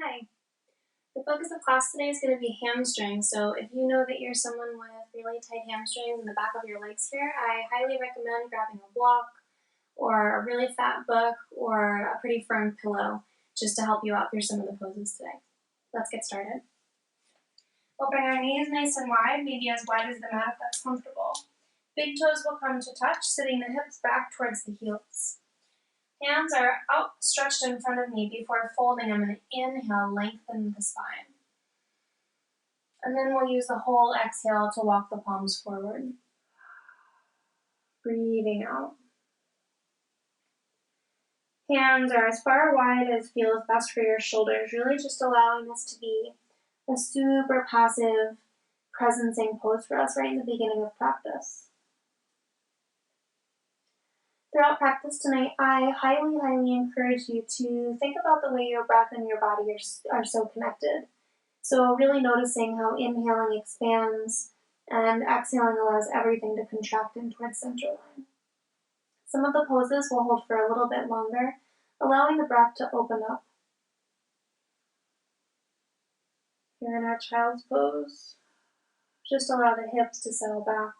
Hi. The focus of class today is going to be hamstrings. So if you know that you're someone with really tight hamstrings in the back of your legs here, I highly recommend grabbing a block or a really fat book or a pretty firm pillow just to help you out through some of the poses today. Let's get started. We'll bring our knees nice and wide, maybe as wide as the mat if that's comfortable. Big toes will come to touch, sitting the hips back towards the heels. Hands are outstretched in front of me. Before folding, I'm going to inhale, lengthen the spine. And then we'll use the whole exhale to walk the palms forward. Breathing out. Hands are as far wide as feels best for your shoulders, really just allowing this to be a super passive presencing pose for us right in the beginning of practice. Throughout practice tonight, I highly encourage you to think about the way your breath and your body are so connected. So really noticing how inhaling expands and exhaling allows everything to contract in towards center line. Some of the poses will hold for a little bit longer, allowing the breath to open up. Here in our child's pose, just allow the hips to settle back.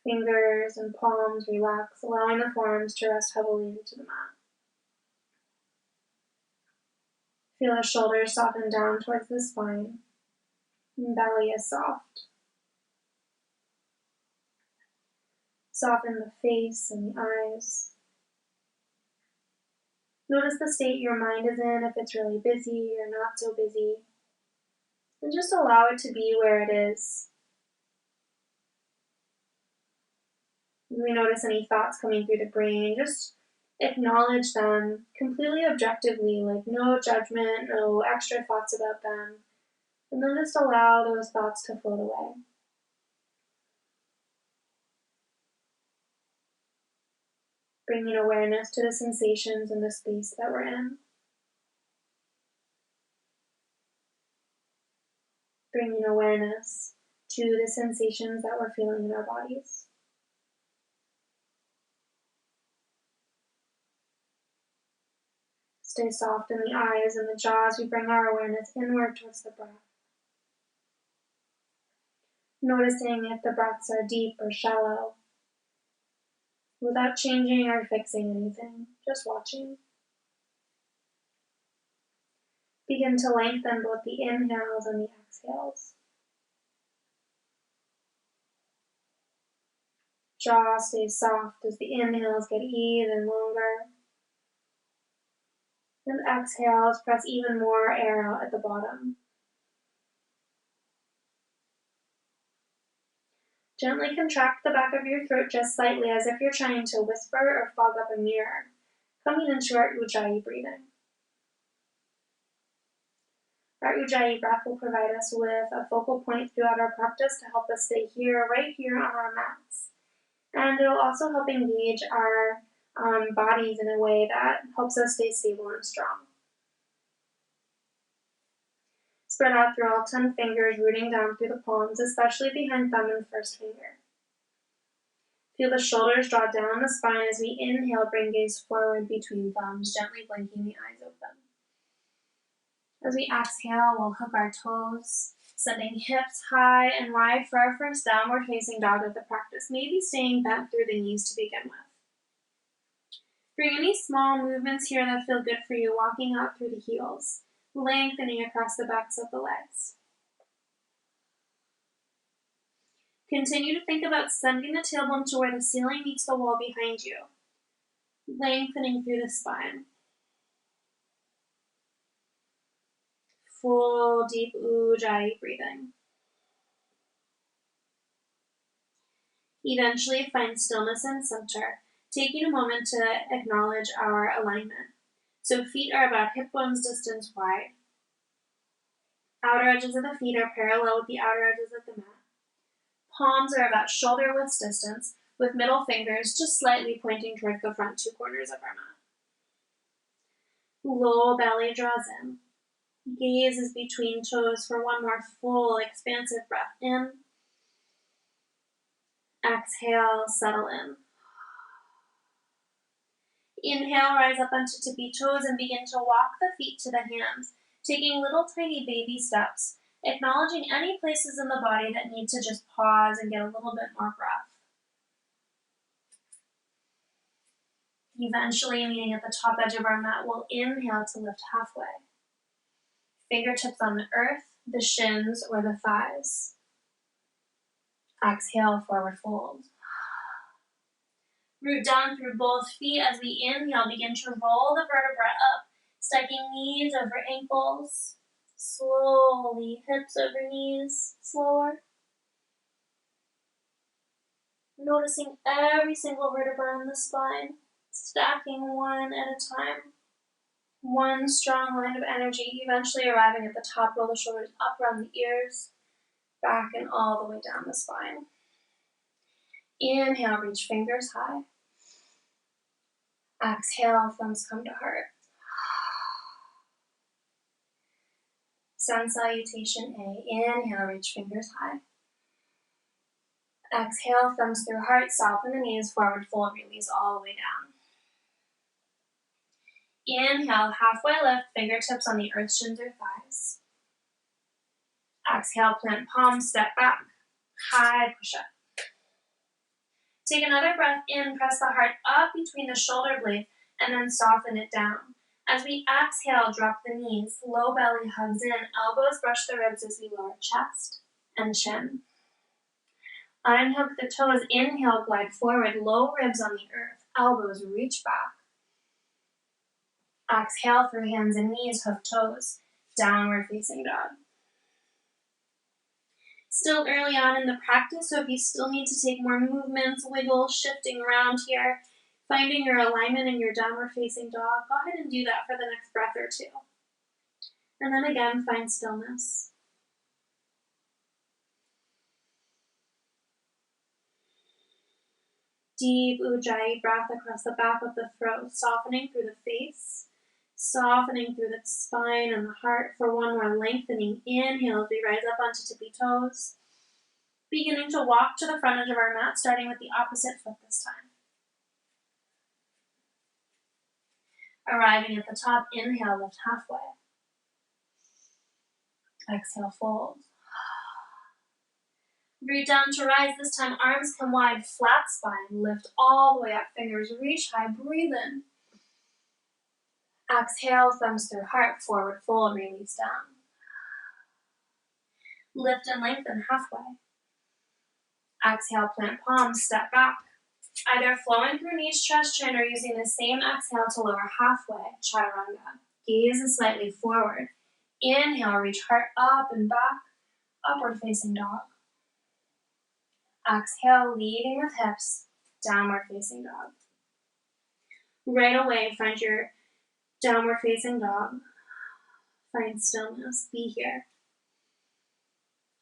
Fingers and palms relax, allowing the forearms to rest heavily into the mat. Feel the shoulders soften down towards the spine, and belly is soft. Soften the face and the eyes. Notice the state your mind is in, if it's really busy or not so busy, and just allow it to be where it is. When we notice any thoughts coming through the brain, just acknowledge them completely objectively, like no judgment, no extra thoughts about them, and then just allow those thoughts to float away. Bringing awareness to the sensations and the space that we're in. Bringing awareness to the sensations that we're feeling in our bodies. Stay soft in the eyes and the jaws. We bring our awareness inward towards the breath. Noticing if the breaths are deep or shallow, without changing or fixing anything, just watching. Begin to lengthen both the inhales and the exhales. Jaw stays soft as the inhales get even longer. And exhales press even more air out at the bottom. Gently contract the back of your throat just slightly, as if you're trying to whisper or fog up a mirror, coming into our Ujjayi breathing. Our Ujjayi breath will provide us with a focal point throughout our practice to help us stay here, right here on our mats. And it'll also help engage our bodies in a way that helps us stay stable and strong. Spread out through all 10 fingers, rooting down through the palms, especially behind thumb and first finger. Feel the shoulders draw down the spine as we inhale, bring gaze forward between thumbs, gently blinking the eyes open. As we exhale, we'll hook our toes, sending hips high and wide for our first downward facing dog of the practice, maybe staying bent through the knees to begin with. Bring any small movements here that feel good for you, walking out through the heels, lengthening across the backs of the legs. Continue to think about sending the tailbone to where the ceiling meets the wall behind you, lengthening through the spine. Full, deep Ujjayi breathing. Eventually find stillness and center, taking a moment to acknowledge our alignment. So feet are about hip bones distance wide. Outer edges of the feet are parallel with the outer edges of the mat. Palms are about shoulder width distance, with middle fingers just slightly pointing toward the front two corners of our mat. Low belly draws in. Gaze is between toes for one more full, expansive breath in. Exhale, settle in. Inhale, rise up onto tippy toes and begin to walk the feet to the hands, taking little tiny baby steps, acknowledging any places in the body that need to just pause and get a little bit more breath. Eventually, meeting at the top edge of our mat, we'll inhale to lift halfway. Fingertips on the earth, the shins or the thighs. Exhale, forward fold. Root down through both feet as we inhale, begin to roll the vertebra up, stacking knees over ankles. Slowly, hips over knees, slower. Noticing every single vertebra in the spine, stacking one at a time. One strong line of energy, eventually arriving at the top, roll the shoulders up around the ears, back and all the way down the spine. Inhale, reach fingers high. Exhale, thumbs come to heart. Sun salutation A. Inhale, reach fingers high. Exhale, thumbs through heart, soften the knees, forward fold, release all the way down. Inhale, halfway lift, fingertips on the earth, shins or thighs. Exhale, plant palms, step back, high push up. Take another breath in, press the heart up between the shoulder blades, and then soften it down. As we exhale, drop the knees, low belly hugs in, elbows brush the ribs as we lower chest and chin. Unhook the toes, inhale, glide forward, low ribs on the earth, elbows reach back. Exhale through hands and knees, hook toes, downward facing dog. Still early on in the practice, so if you still need to take more movements, wiggle, shifting around here, finding your alignment in your downward facing dog, go ahead and do that for the next breath or two. And then again, find stillness. Deep Ujjayi breath across the back of the throat, softening through the face, softening through the spine and the heart for one more lengthening inhale as we rise up onto tippy toes. Beginning to walk to the front edge of our mat, starting with the opposite foot this time. Arriving at the top, inhale, lift halfway. Exhale, fold. Breathe down to rise. This time, arms come wide, flat spine. Lift all the way up, fingers reach high, breathe in. Exhale, thumbs through heart, forward fold, release down. Lift and lengthen halfway. Exhale, plant palms, step back. Either flowing through knees, chest, chin, or using the same exhale to lower halfway, chaturanga. Gaze is slightly forward. Inhale, reach heart up and back, upward facing dog. Exhale, leading with hips, downward facing dog. Right away, find your downward facing dog. Find stillness, be here.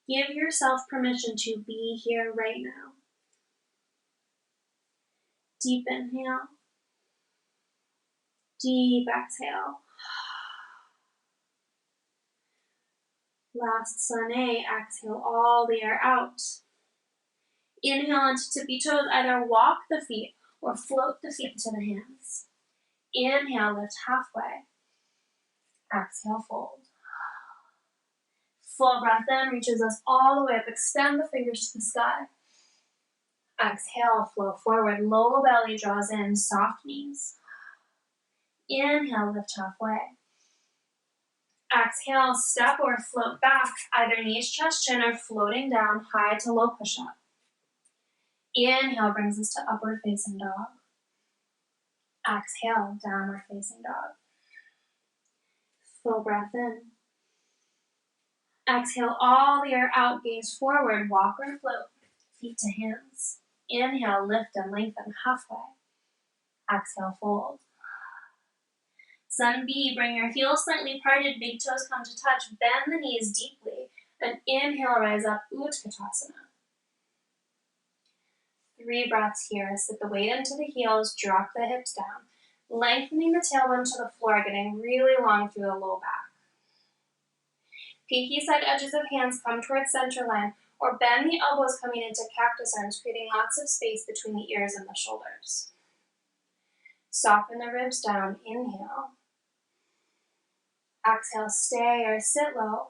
Give yourself permission to be here right now. Deep inhale. Deep exhale. Last sun A, exhale all the air out. Inhale onto tippy toes, either walk the feet or float the feet to the hands. Inhale, lift halfway. Exhale, fold. Full breath in reaches us all the way up. Extend the fingers to the sky. Exhale, flow forward. Low belly draws in, soft knees. Inhale, lift halfway. Exhale, step or float back, either knees, chest, chin, or floating down, high to low push-up. Inhale brings us to upward facing dog. Exhale, downward facing dog. Full breath in. Exhale all the air out, gaze forward, walk or float, feet to hands. Inhale, lift and lengthen halfway. Exhale, fold. Sun B, bring your heels slightly parted, big toes come to touch, bend the knees deeply, and inhale, rise up, Utkatasana. 3 breaths here, sit the weight into the heels, drop the hips down, lengthening the tailbone to the floor, getting really long through the low back. Pinky side edges of hands come towards center line, or bend the elbows coming into cactus arms, creating lots of space between the ears and the shoulders. Soften the ribs down, inhale. Exhale, stay or sit low.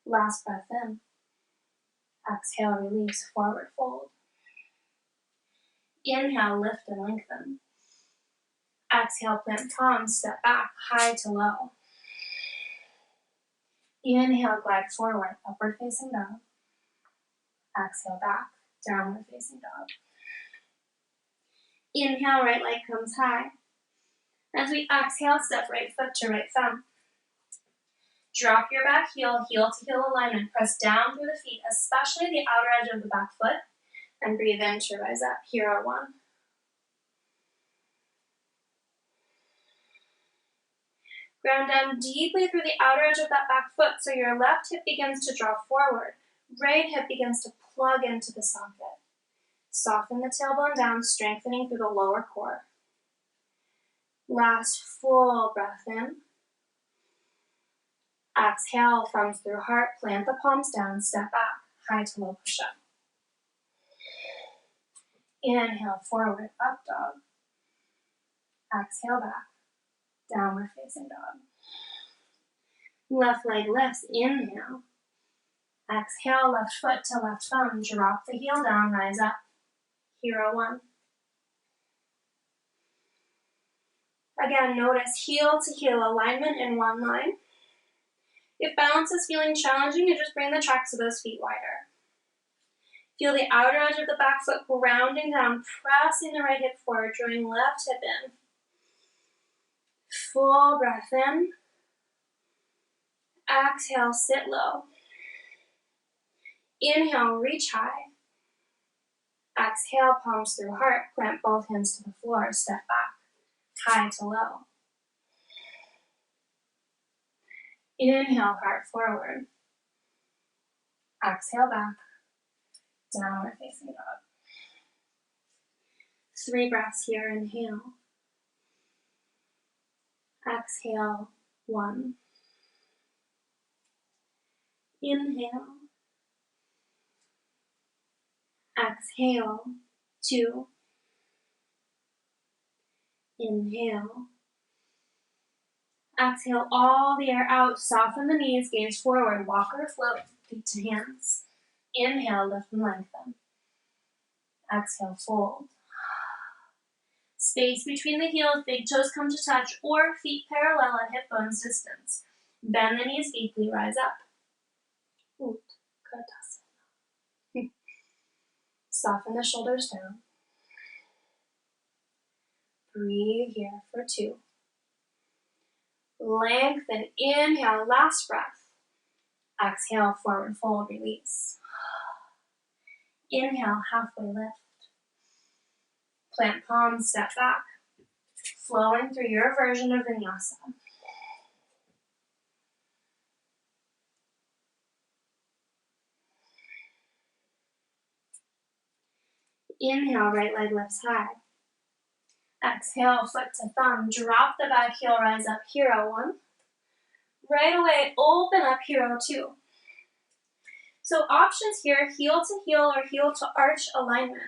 Last breath in. Exhale, release, forward fold. Inhale, lift and lengthen. Exhale, plant palms, step back, high to low. Inhale, glide forward, upward facing dog. Exhale, back, downward facing dog. Inhale, right leg comes high. As we exhale, step right foot to right thumb. Drop your back heel, heel to heel alignment. Press down through the feet, especially the outer edge of the back foot. And breathe in to rise up. Hero one. Ground down deeply through the outer edge of that back foot so your left hip begins to draw forward. Right hip begins to plug into the socket. Soften the tailbone down, strengthening through the lower core. Last full breath in. Exhale, thumbs through heart, plant the palms down, step back, high to low push-up. Inhale, forward, up dog. Exhale, back, downward facing dog. Left leg lifts, inhale. Exhale, left foot to left thumb, drop the heel down, rise up. Hero one. Again, notice heel to heel alignment in one line. If balance is feeling challenging, you just bring the tracks of those feet wider. Feel the outer edge of the back foot grounding down, pressing the right hip forward, drawing left hip in. Full breath in. Exhale, sit low. Inhale, reach high. Exhale, palms through heart, plant both hands to the floor, step back, high to low. Inhale, heart forward. Exhale, back, downward facing dog. 3 breaths here, inhale. Exhale, 1. Inhale. Exhale, 2. Inhale. Exhale all the air out, soften the knees, gaze forward, walk or float, feet to hands. Inhale, lift and lengthen. Exhale, fold. Space between the heels, big toes come to touch, or feet parallel at hip bones distance. Bend the knees deeply, rise up. Utkatasana. Soften the shoulders down. Breathe here for 2. Lengthen, inhale, last breath. Exhale, forward fold, release. Inhale, halfway lift. Plant palms, step back. Flowing through your version of vinyasa. Inhale, right leg lifts high. Exhale, foot to thumb. Drop the back heel, rise up, hero 1. Right away, open up, hero 2. So options here, heel to heel or heel to arch alignment.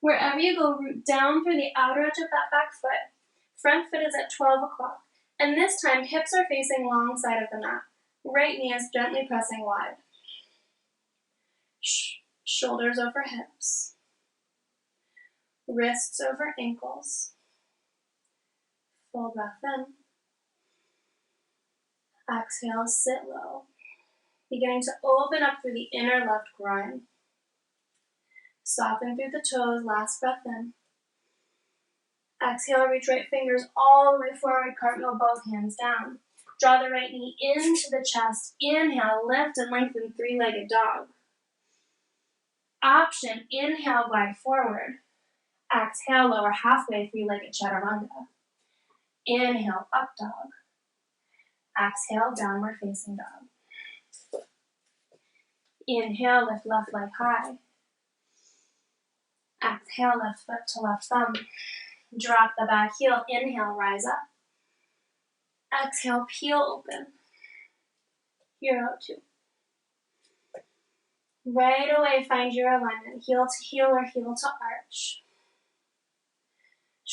Wherever you go, root down through the outer edge of that back foot. Front foot is at 12 o'clock. And this time, hips are facing long side of the mat. Right knee is gently pressing wide. Shoulders over hips. Wrists over ankles. Full breath in. Exhale, sit low. Beginning to open up through the inner left groin. Soften through the toes, last breath in. Exhale, reach right fingers all the way forward, cartwheel both hands down. Draw the right knee into the chest. Inhale, lift and lengthen, 3-legged dog. Option, inhale, glide forward. Exhale, lower halfway, 3-legged chaturanga. Inhale, up dog. Exhale, downward facing dog. Inhale, lift left leg high. Exhale, left foot to left thumb. Drop the back heel. Inhale, rise up. Exhale, peel open. Hero 2. Right away, find your alignment. Heel to heel or heel to arch.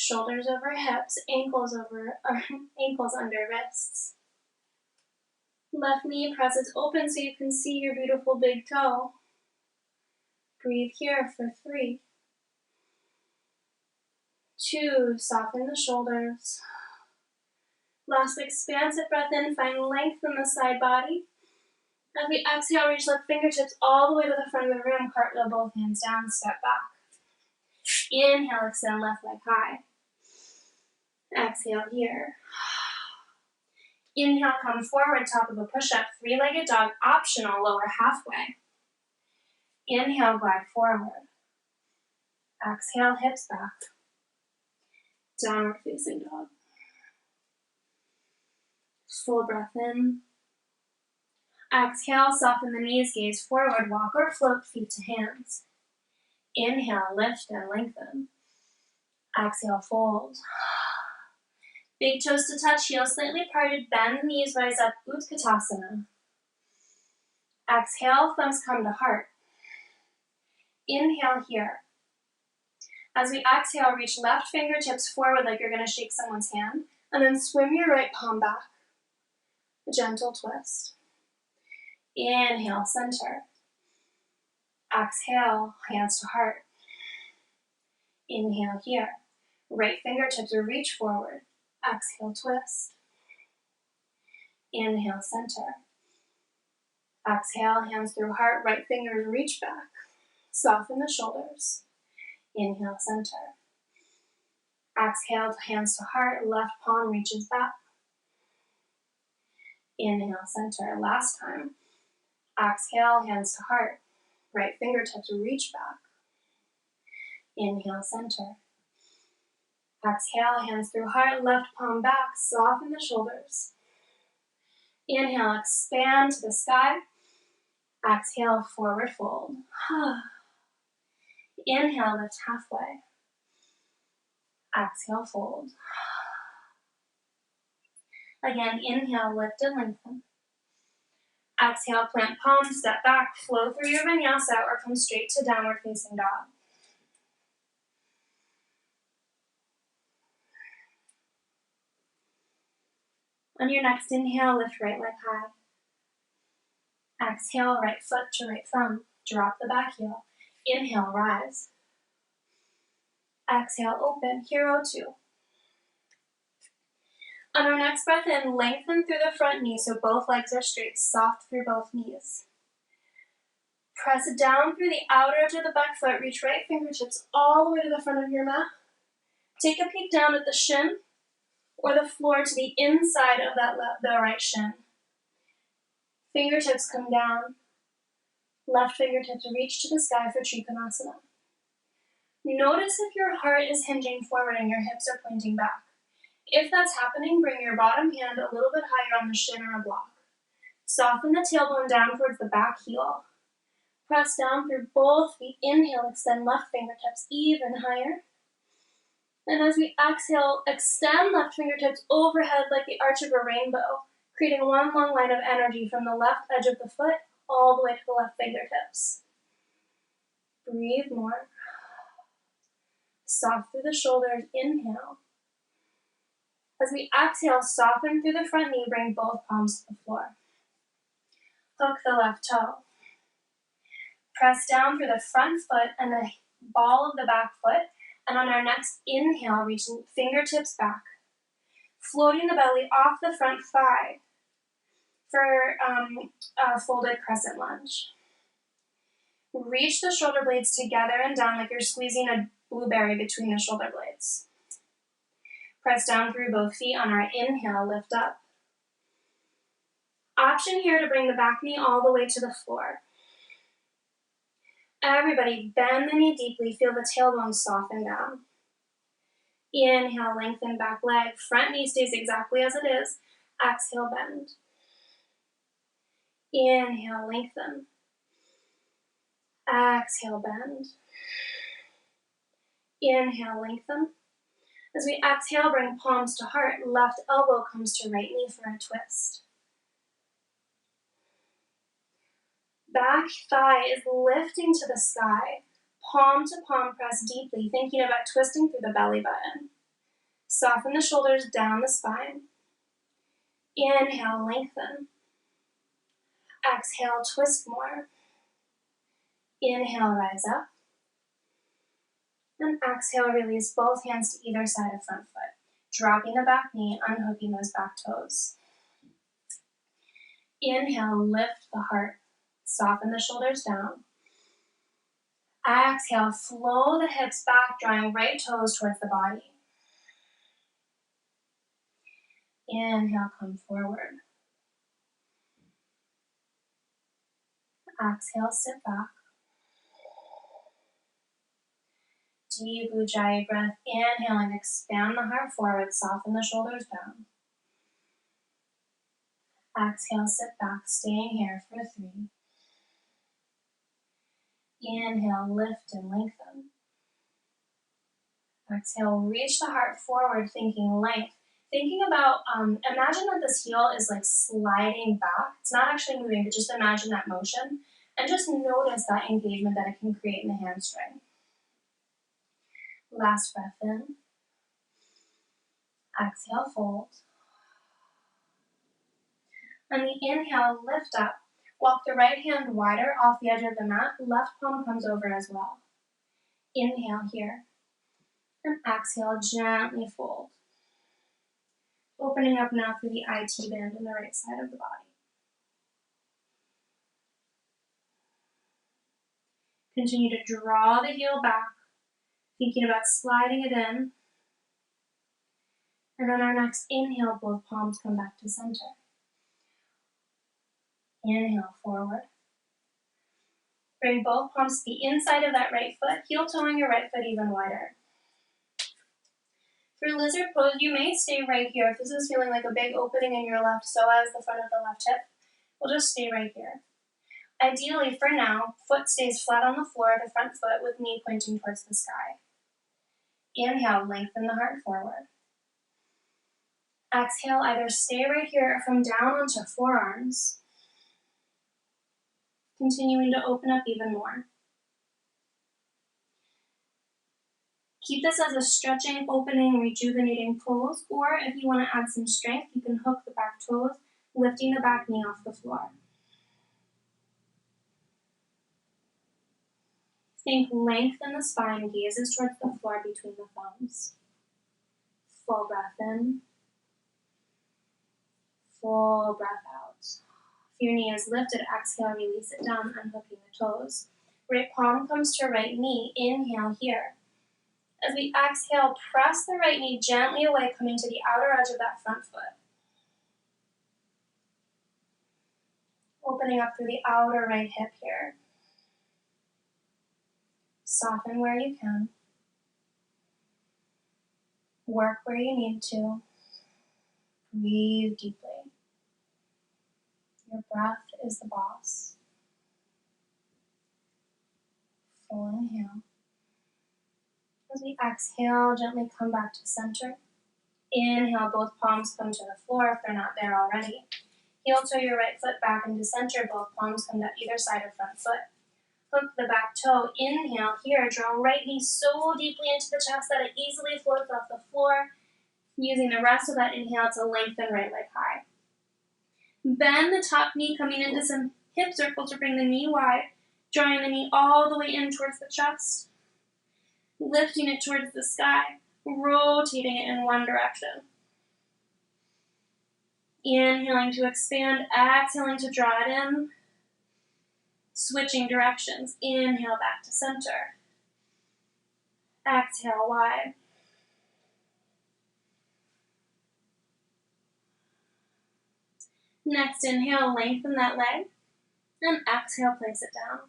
Shoulders over hips, ankles under wrists. Left knee presses open so you can see your beautiful big toe. Breathe here for 3, 2, soften the shoulders. Last expansive breath in, find length in the side body. As we exhale, reach left fingertips all the way to the front of the room, cartwheel both hands down, step back. Inhale, extend left leg high. Exhale here. Inhale, come forward, top of a push-up, 3-legged dog, optional, lower halfway. Inhale, glide forward. Exhale, hips back. Downward facing dog. Full breath in. Exhale, soften the knees, gaze forward, walk or float, feet to hands. Inhale, lift and lengthen. Exhale, fold. Big toes to touch, heels slightly parted, bend the knees, rise up, Utkatasana. Exhale, thumbs come to heart. Inhale here. As we exhale, reach left fingertips forward like you're going to shake someone's hand, and then swim your right palm back. A gentle twist. Inhale, center. Exhale, hands to heart. Inhale here. Right fingertips reach forward. Exhale, twist. Inhale, center. Exhale, hands through heart, right fingers reach back. Soften the shoulders. Inhale, center. Exhale, hands to heart, left palm reaches back. Inhale, center. Last time. Exhale, hands to heart, right fingertips reach back. Inhale, center. Exhale, hands through heart, left palm back, soften the shoulders. Inhale, expand to the sky. Exhale, forward fold. Inhale, lift halfway. Exhale, fold. Again, inhale, lift and lengthen. Exhale, plant palms, step back, flow through your vinyasa or come straight to downward facing dog. On your next inhale, lift right leg high. Exhale, right foot to right thumb. Drop the back heel. Inhale, rise. Exhale, open. Hero 2. On our next breath in, lengthen through the front knee so both legs are straight, soft through both knees. Press down through the outer edge of the back foot. Reach right fingertips all the way to the front of your mat. Take a peek down at the shin or the floor to the inside of the right shin. Fingertips come down. Left fingertips reach to the sky for Trikonasana. Notice if your heart is hinging forward and your hips are pointing back. If that's happening, bring your bottom hand a little bit higher on the shin or a block. Soften the tailbone down towards the back heel. Press down through both feet. Inhale, extend left fingertips even higher. And as we exhale, extend left fingertips overhead like the arch of a rainbow, creating one long line of energy from the left edge of the foot all the way to the left fingertips. Breathe more. Soft through the shoulders, inhale. As we exhale, soften through the front knee, bring both palms to the floor. Hook the left toe. Press down through the front foot and the ball of the back foot, and on our next inhale, reach fingertips back, floating the belly off the front thigh for a folded crescent lunge. Reach the shoulder blades together and down like you're squeezing a blueberry between the shoulder blades. Press down through both feet. On our inhale, lift up. Option here to bring the back knee all the way to the floor. Everybody, bend the knee deeply. Feel the tailbone soften down. Inhale, lengthen back leg. Front knee stays exactly as it is. Exhale, bend. Inhale, lengthen. Exhale, bend. Inhale, lengthen. As we exhale, bring palms to heart. Left elbow comes to right knee for a twist. Back thigh is lifting to the sky. Palm to palm press deeply, thinking about twisting through the belly button. Soften the shoulders down the spine. Inhale, lengthen. Exhale, twist more. Inhale, rise up. And exhale, release both hands to either side of front foot. Dropping the back knee, unhooking those back toes. Inhale, lift the heart. Soften the shoulders down. Exhale, flow the hips back, drawing right toes towards the body. Inhale, come forward. Exhale, sit back. Deep Ujjayi breath. Inhaling, expand the heart forward, soften the shoulders down. Exhale, sit back, staying here for 3. Inhale, lift and lengthen. Exhale, reach the heart forward, thinking length. Thinking about, imagine that this heel is like sliding back. It's not actually moving, but just imagine that motion. And just notice that engagement that it can create in the hamstring. Last breath in. Exhale, fold. On the inhale, lift up. Walk the right hand wider off the edge of the mat. Left palm comes over as well. Inhale here. And exhale, gently fold. Opening up now through the IT band on the right side of the body. Continue to draw the heel back, thinking about sliding it in. And on our next inhale, both palms come back to center. Inhale, forward. Bring both palms to the inside of that right foot, heel toeing your right foot even wider. For lizard pose, you may stay right here. If this is feeling like a big opening in your left psoas, the front of the left hip, we'll just stay right here. Ideally, for now, foot stays flat on the floor, the front foot with knee pointing towards the sky. Inhale, lengthen the heart forward. Exhale, either stay right here or come down onto forearms. Continuing to open up even more. Keep this as a stretching, opening, rejuvenating pose, or if you want to add some strength, you can hook the back toes, lifting the back knee off the floor. Think length in the spine, gazes towards the floor between the thumbs. Full breath in. Full breath out. If your knee is lifted, exhale, release it down, unhooking the toes. Right palm comes to right knee. Inhale here. As we exhale, press the right knee gently away, coming to the outer edge of that front foot. Opening up through the outer right hip here. Soften where you can. Work where you need to. Breathe deeply. Your breath is the boss. Full inhale. As we exhale, gently come back to center. Inhale, both palms come to the floor if they're not there already. Heel toe your right foot back into center, both palms come to either side of front foot. Hook the back toe, inhale here, draw right knee so deeply into the chest that it easily floats off the floor, using the rest of that inhale to lengthen right leg high. Bend the top knee, coming into some hip circles to bring the knee wide, drawing the knee all the way in towards the chest, lifting it towards the sky, rotating it in one direction. Inhaling to expand, exhaling to draw it in, switching directions. Inhale back to center. Exhale wide. Next inhale, lengthen that leg, and exhale, place it down.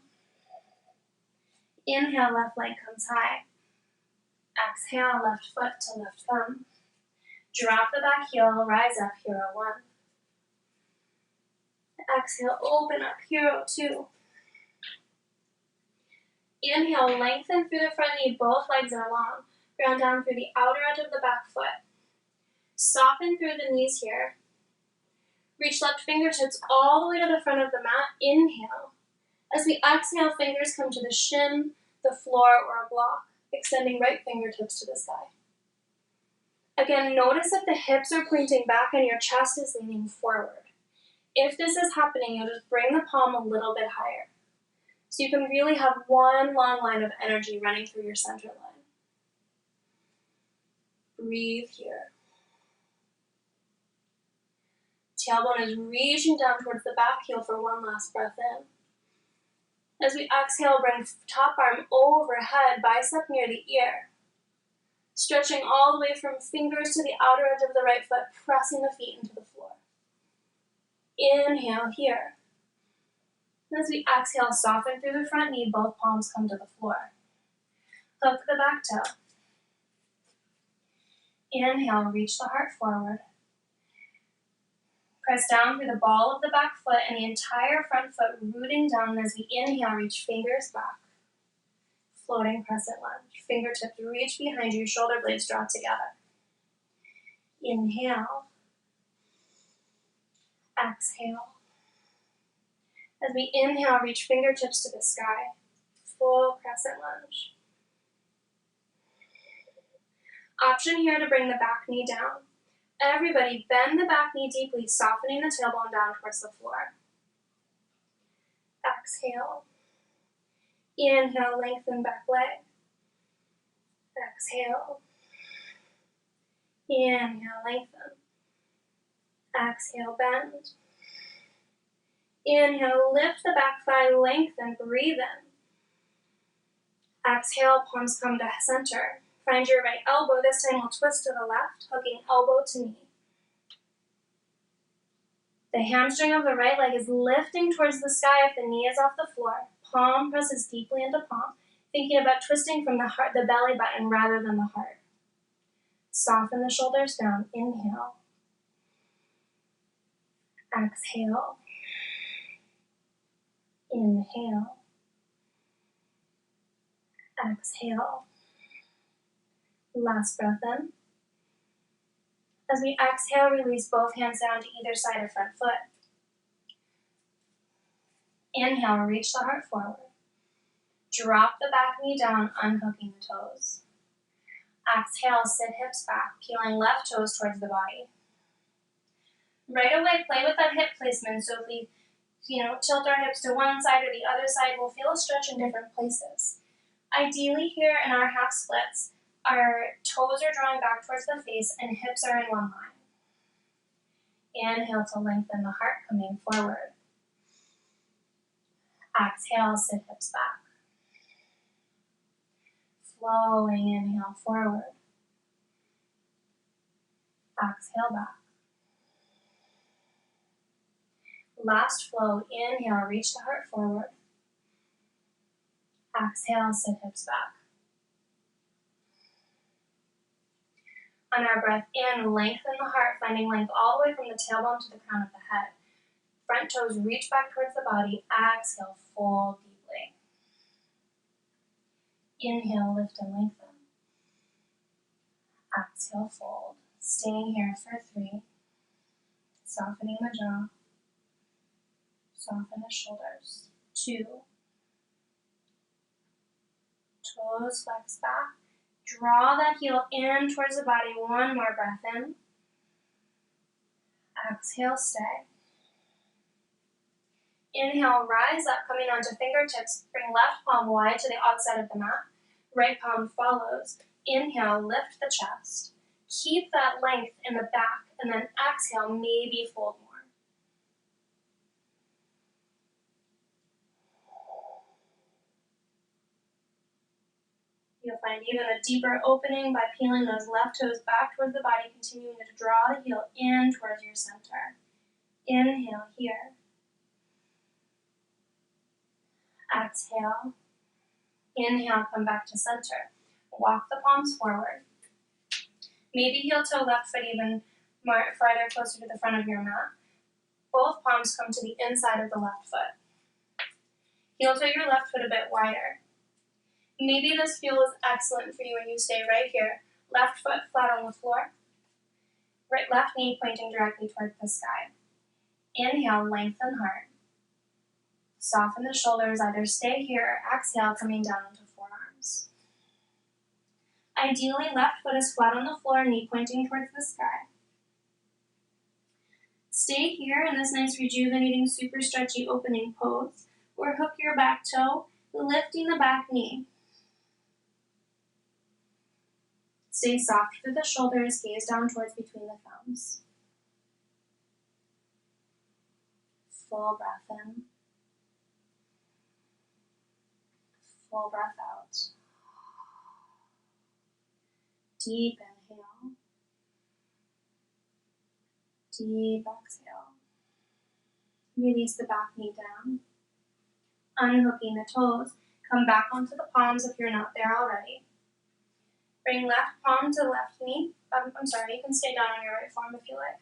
Inhale, left leg comes high. Exhale, left foot to left thumb. Drop the back heel, rise up, hero 1. Exhale, open up, hero 2. Inhale, lengthen through the front knee, both legs are long. Ground down through the outer edge of the back foot. Soften through the knees here. Reach left fingertips all the way to the front of the mat. Inhale. As we exhale, fingers come to the shin, the floor, or a block, extending right fingertips to the sky. Again, notice that the hips are pointing back and your chest is leaning forward. If this is happening, you'll just bring the palm a little bit higher. So you can really have one long line of energy running through your center line. Breathe here. Tailbone is reaching down towards the back heel for one last breath in. As we exhale, bring top arm overhead, bicep near the ear. Stretching all the way from fingers to the outer edge of the right foot, pressing the feet into the floor. Inhale here. As we exhale, soften through the front knee, both palms come to the floor. Hook the back toe. Inhale, reach the heart forward. Press down through the ball of the back foot and the entire front foot rooting down as we inhale, reach fingers back. Floating crescent lunge. Fingertips reach behind you, shoulder blades draw together. Inhale. Exhale. As we inhale, reach fingertips to the sky. Full crescent lunge. Option here to bring the back knee down. Everybody bend the back knee deeply, softening the tailbone down towards the floor. Exhale. Inhale, lengthen back leg. Exhale. Inhale, lengthen. Exhale, bend. Inhale, lift the back thigh, lengthen, breathe in. Exhale, palms come to center. Find your right elbow. This time we'll twist to the left, hooking elbow to knee. The hamstring of the right leg is lifting towards the sky if the knee is off the floor. Palm presses deeply into palm, thinking about twisting from the heart, the belly button rather than the heart. Soften the shoulders down. Inhale. Exhale. Inhale. Exhale. Last breath in. As we exhale, release both hands down to either side of front foot. Inhale, reach the heart forward. Drop the back knee down, unhooking the toes. Exhale, sit hips back, peeling left toes towards the body. Right away, play with that hip placement. So if we tilt our hips to one side or the other side, we'll feel a stretch in different places. Ideally here in our half splits, our toes are drawing back towards the face and hips are in one line. Inhale to lengthen the heart, coming forward. Exhale, sit hips back. Flowing, inhale forward. Exhale back. Last flow, inhale, reach the heart forward. Exhale, sit hips back. On our breath in, lengthen the heart, finding length all the way from the tailbone to the crown of the head. Front toes reach back towards the body. Exhale, fold deeply. Inhale, lift and lengthen. Exhale, fold. Staying here for 3. Softening the jaw. Soften the shoulders. 2. Toes flex back. Draw that heel in towards the body. One more breath in. Exhale, stay. Inhale, rise up, coming onto fingertips. Bring left palm wide to the outside of the mat. Right palm follows. Inhale, lift the chest. Keep that length in the back, and then exhale, maybe fold more. You'll find even a deeper opening by peeling those left toes back towards the body, continuing to draw the heel in towards your center. Inhale here. Exhale. Inhale, come back to center. Walk the palms forward. Maybe heel toe left foot even more farther closer to the front of your mat. Both palms come to the inside of the left foot. Heel toe your left foot a bit wider. Maybe this feels excellent for you when you stay right here. Left foot flat on the floor. Right left knee pointing directly toward the sky. Inhale, lengthen heart. Soften the shoulders, either stay here or exhale, coming down into forearms. Ideally, left foot is flat on the floor, knee pointing towards the sky. Stay here in this nice rejuvenating, super stretchy opening pose, or hook your back toe, lifting the back knee. Stay soft through the shoulders, gaze down towards between the thumbs. Full breath in. Full breath out. Deep inhale. Deep exhale. Release the back knee down. Unhooking the toes. Come back onto the palms if you're not there already. Bring left palm to left knee. You can stay down on your right form if you like.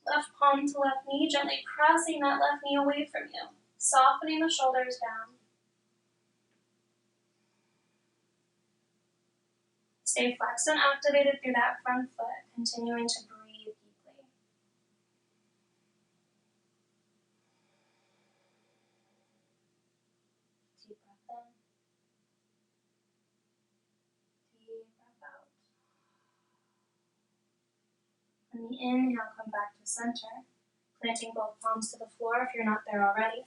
Left palm to left knee, gently pressing that left knee away from you. Softening the shoulders down. Stay flexed and activated through that front foot, continuing to breathe deeply. Deep breath in. Deep breath out. On the inhale, come back to center, planting both palms to the floor if you're not there already.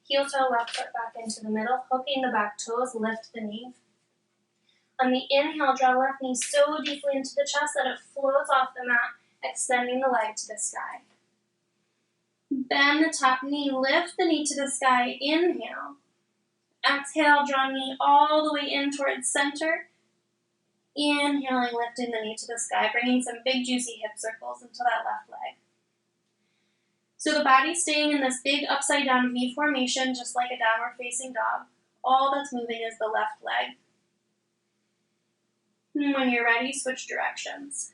Heel toe left foot back into the middle, hooking the back toes, lift the knee. On the inhale, draw left knee so deeply into the chest that it floats off the mat, extending the leg to the sky. Bend the top knee, lift the knee to the sky, inhale. Exhale, draw knee all the way in towards center. Inhaling, lifting the knee to the sky, bringing some big juicy hip circles into that left leg. So the body's staying in this big upside down V formation, just like a downward facing dog. All that's moving is the left leg. When you're ready, switch directions.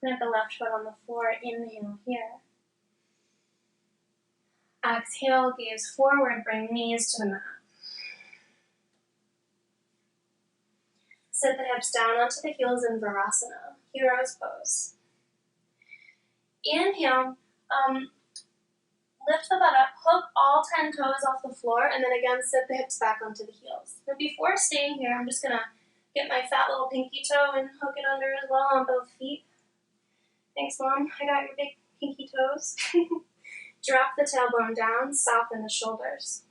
Plant the left foot on the floor, inhale here. Exhale, gaze forward, bring knees to the mat. Sit the hips down onto the heels in Virasana, hero's pose. Inhale, lift the butt up, hook all 10 toes off the floor, and then again sit the hips back onto the heels. Now before staying here, I'm just gonna get my fat little pinky toe and hook it under as well on both feet. Thanks, Mom. I got your big pinky toes. Drop the tailbone down, soften the shoulders.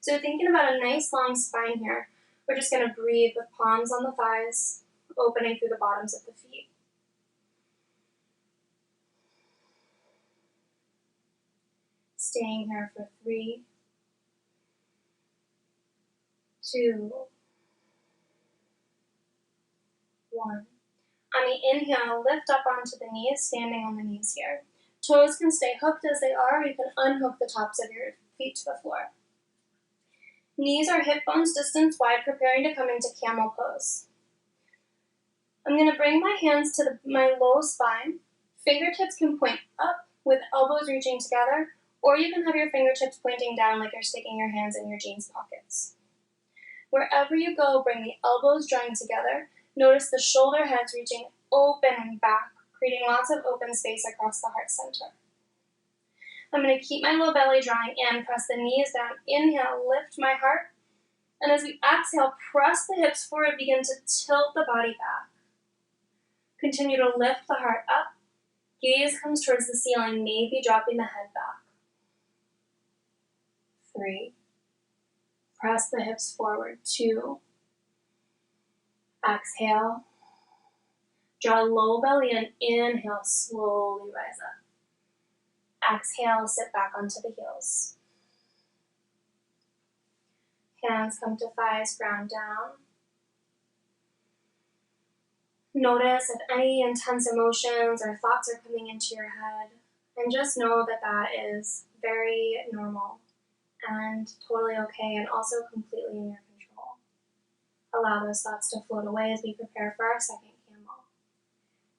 So thinking about a nice long spine here, we're just going to breathe with palms on the thighs, opening through the bottoms of the feet. Staying here for 3, 2, 1. On the inhale, lift up onto the knees, standing on the knees here. Toes can stay hooked as they are, or you can unhook the tops of your feet to the floor. Knees are hip bones distance wide, preparing to come into camel pose. I'm going to bring my hands to my low spine. Fingertips can point up with elbows reaching together, or you can have your fingertips pointing down like you're sticking your hands in your jeans pockets. Wherever you go, bring the elbows drawing together. Notice the shoulder heads reaching open and back, creating lots of open space across the heart center. I'm going to keep my low belly drawing in, press the knees down, inhale, lift my heart, and as we exhale, press the hips forward, begin to tilt the body back. Continue to lift the heart up, gaze comes towards the ceiling, maybe dropping the head back. 3, press the hips forward, 2, exhale, draw low belly in, inhale, slowly rise up. Exhale, sit back onto the heels. Hands come to thighs, ground down. Notice if any intense emotions or thoughts are coming into your head, and just know that that is very normal and totally okay and also completely in your control. Allow those thoughts to float away as we prepare for our second camel.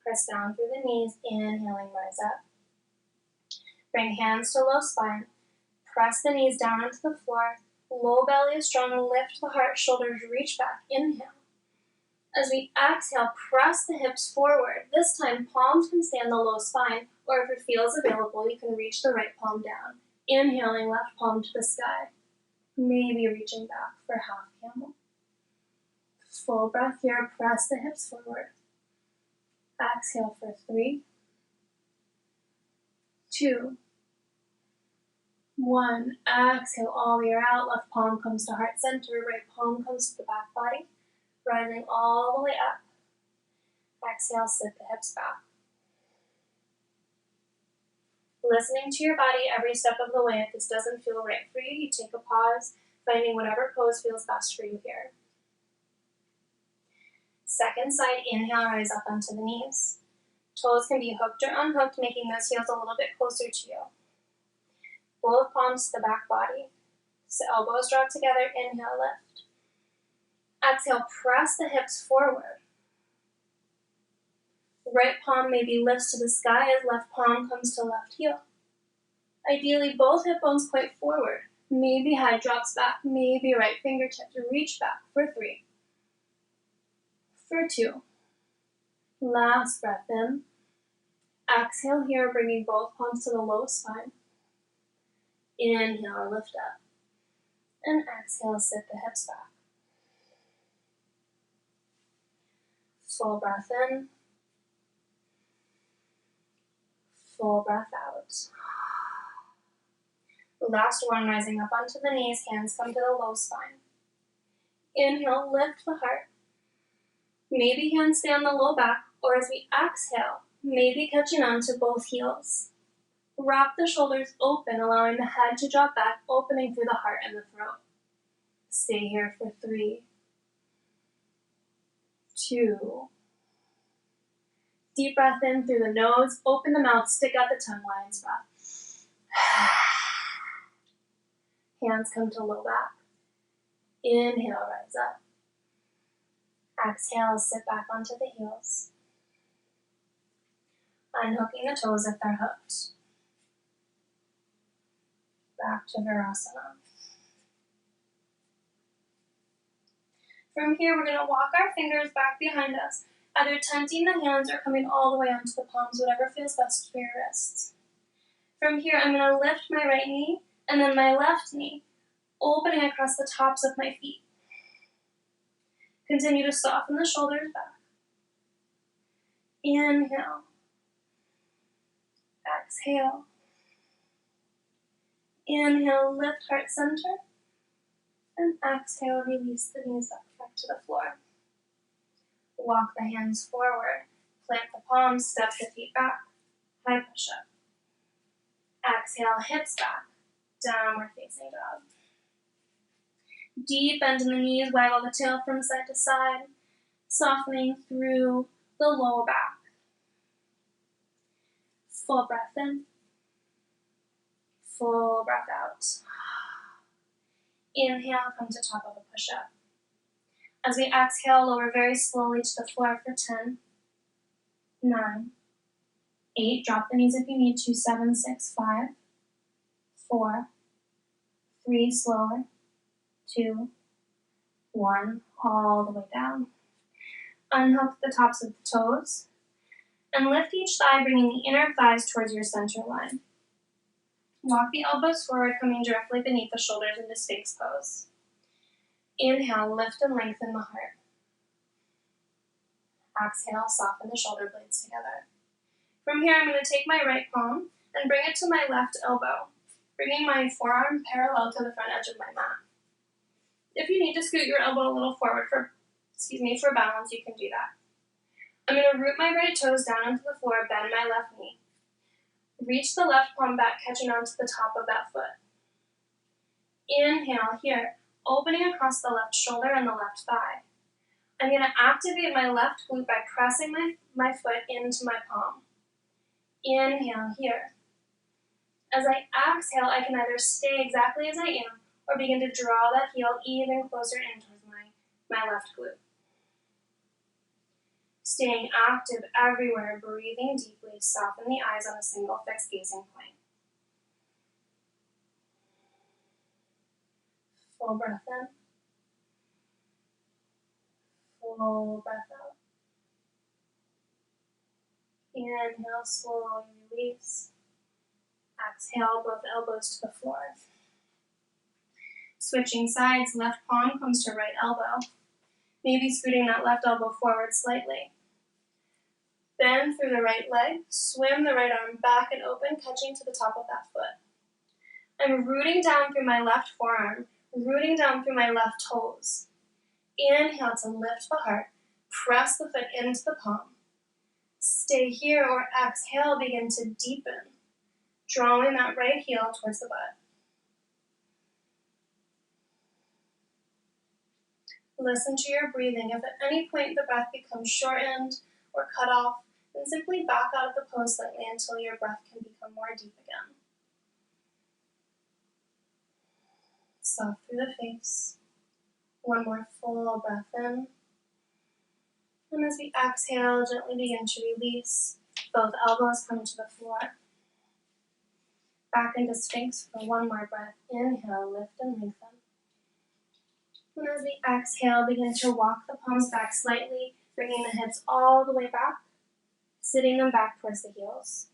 Press down through the knees, inhaling, rise up. Bring hands to low spine. Press the knees down onto the floor. Low belly is strong. Lift the heart, shoulders reach back. Inhale. As we exhale, press the hips forward. This time, palms can stay on the low spine, or if it feels available, you can reach the right palm down. Inhaling, left palm to the sky. Maybe reaching back for half camel. Full breath here, press the hips forward. Exhale for 3, 2, 1. Exhale all the way out. Left palm comes to heart center, right palm comes to the back body. Rising all the way up. Exhale, sit the hips back. Listening to your body every step of the way. If this doesn't feel right for you, you take a pause, finding whatever pose feels best for you here. Second side, inhale, rise up onto the knees. Toes can be hooked or unhooked, making those heels a little bit closer to you. Both palms to the back body. So elbows draw together, inhale, lift. Exhale, press the hips forward. Right palm maybe lifts to the sky as left palm comes to left heel. Ideally, both hip bones point forward. Maybe head drops back, maybe right fingertips reach back for 3, for 2. Last breath in. Exhale here, bringing both palms to the low spine. Inhale, lift up. And exhale, sit the hips back. Full breath in. Full breath out. Last one, rising up onto the knees, hands come to the low spine. Inhale, lift the heart. Maybe hands stay on the low back, or as we exhale, maybe catching on to both heels. Wrap the shoulders open, allowing the head to drop back, opening through the heart and the throat. Stay here for 3, 2. Deep breath in through the nose, open the mouth, stick out the tongue, lion's breath. Hands come to low back. Inhale, rise up. Exhale, sit back onto the heels. Unhooking the toes if they're hooked. Back to Virasana. From here, we're going to walk our fingers back behind us, either tenting the hands or coming all the way onto the palms, whatever feels best for your wrists. From here, I'm going to lift my right knee and then my left knee, opening across the tops of my feet. Continue to soften the shoulders back. Inhale. Exhale. Inhale, lift heart center. And exhale, release the knees back to the floor. Walk the hands forward. Plant the palms, step the feet back. High push-up. Exhale, hips back. Downward facing dog. Deep bend in the knees, waggle the tail from side to side, softening through the lower back. Full breath in. Full breath out. Inhale, come to top of a push-up. As we exhale, lower very slowly to the floor for 10, 9, 8, drop the knees if you need to, 7, 6, 5, 4, 3, slower, 2, 1, all the way down. Unhook the tops of the toes, and lift each thigh, bringing the inner thighs towards your center line. Walk the elbows forward, coming directly beneath the shoulders into Sphinx pose. Inhale, lift and lengthen the heart. Exhale, soften the shoulder blades together. From here, I'm going to take my right palm and bring it to my left elbow, bringing my forearm parallel to the front edge of my mat. If you need to scoot your elbow a little forward for balance, you can do that. I'm going to root my right toes down into the floor, bend my left knee. Reach the left palm back, catching onto the top of that foot. Inhale here, opening across the left shoulder and the left thigh. I'm going to activate my left glute by pressing my foot into my palm. Inhale here. As I exhale, I can either stay exactly as I am or begin to draw that heel even closer in towards my left glute. Staying active everywhere, breathing deeply, soften the eyes on a single fixed gazing point. Full breath in. Full Full breath out. Inhale, slowly release. Exhale, both elbows to the floor. Switching sides, left palm comes to right elbow. Maybe scooting that left elbow forward slightly. Bend through the right leg, swim the right arm back and open, catching to the top of that foot. I'm rooting down through my left forearm, rooting down through my left toes. Inhale to lift the heart, press the foot into the palm. Stay here or exhale, begin to deepen, drawing that right heel towards the butt. Listen to your breathing. If at any point the breath becomes shortened or cut off, then simply back out of the pose slightly until your breath can become more deep again. Soft through the face. One more full breath in. And as we exhale, gently begin to release. Both elbows come to the floor. Back into Sphinx for one more breath. Inhale, lift and lengthen. And as we exhale, begin to walk the palms back slightly, bringing the hips all the way back, sitting them back towards the heels.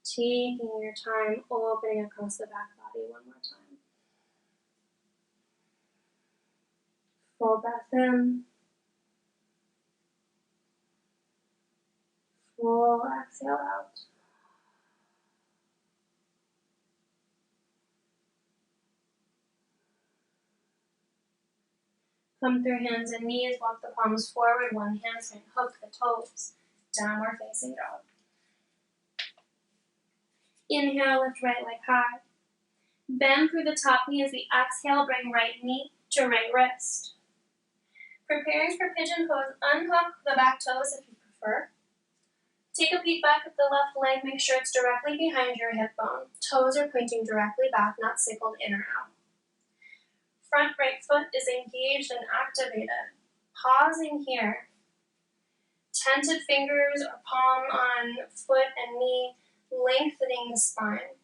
Taking your time, opening across the back body one more time. Full breath in. Full exhale out. Come through hands and knees, walk the palms forward, one hamstring, hook the toes, downward facing dog. Inhale, lift right leg high. Bend through the top knee as we exhale, bring right knee to right wrist. Preparing for pigeon pose, unhook the back toes if you prefer. Take a peek back at the left leg, make sure it's directly behind your hip bone. Toes are pointing directly back, not signaled in or out. Front right foot is engaged and activated. Pausing here. Tented fingers or palm on foot and knee, lengthening the spine.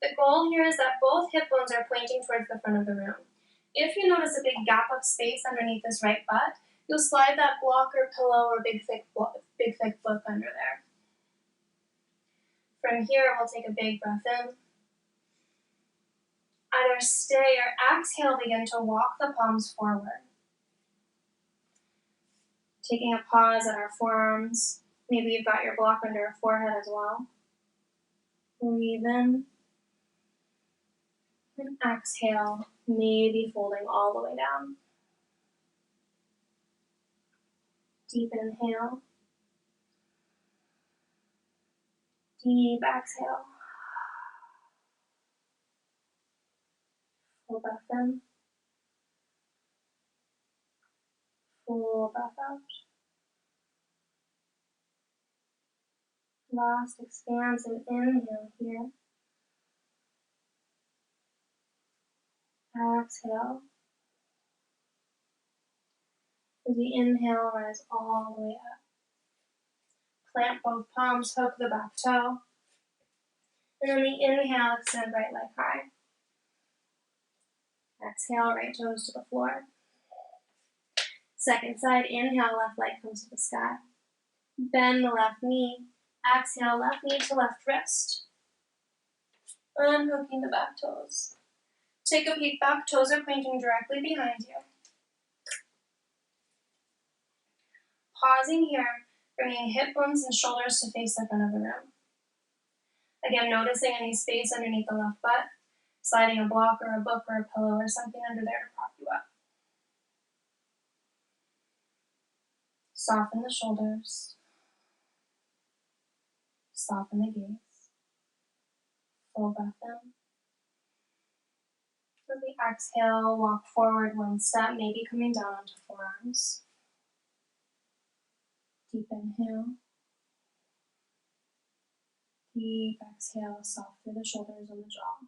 The goal here is that both hip bones are pointing towards the front of the room. If you notice a big gap of space underneath this right butt, you'll slide that block or pillow or big thick book under there. From here, we'll take a big breath in. Either stay or exhale, begin to walk the palms forward. Taking a pause at our forearms. Maybe you've got your block under your forehead as well. Breathe in. And exhale, maybe folding all the way down. Deep inhale. Deep exhale. Full breath in. Full breath out. Last expansive inhale here. Exhale. As we inhale, rise all the way up. Plant both palms, hook the back toe. And on the inhale, extend right leg high. Exhale, right toes to the floor. Second side, inhale, left leg comes to the sky. Bend the left knee. Exhale, left knee to left wrist. Unhooking the back toes. Take a peek back, toes are pointing directly behind you. Pausing here, bringing hip bones and shoulders to face the front of the room. Again, noticing any space underneath the left butt, sliding a block or a book or a pillow or something under there to prop you up. Soften the shoulders. Soften the gaze. Full breath in. As we exhale, walk forward one step, maybe coming down onto forearms. Deep inhale. Deep exhale, soft through the shoulders and the jaw.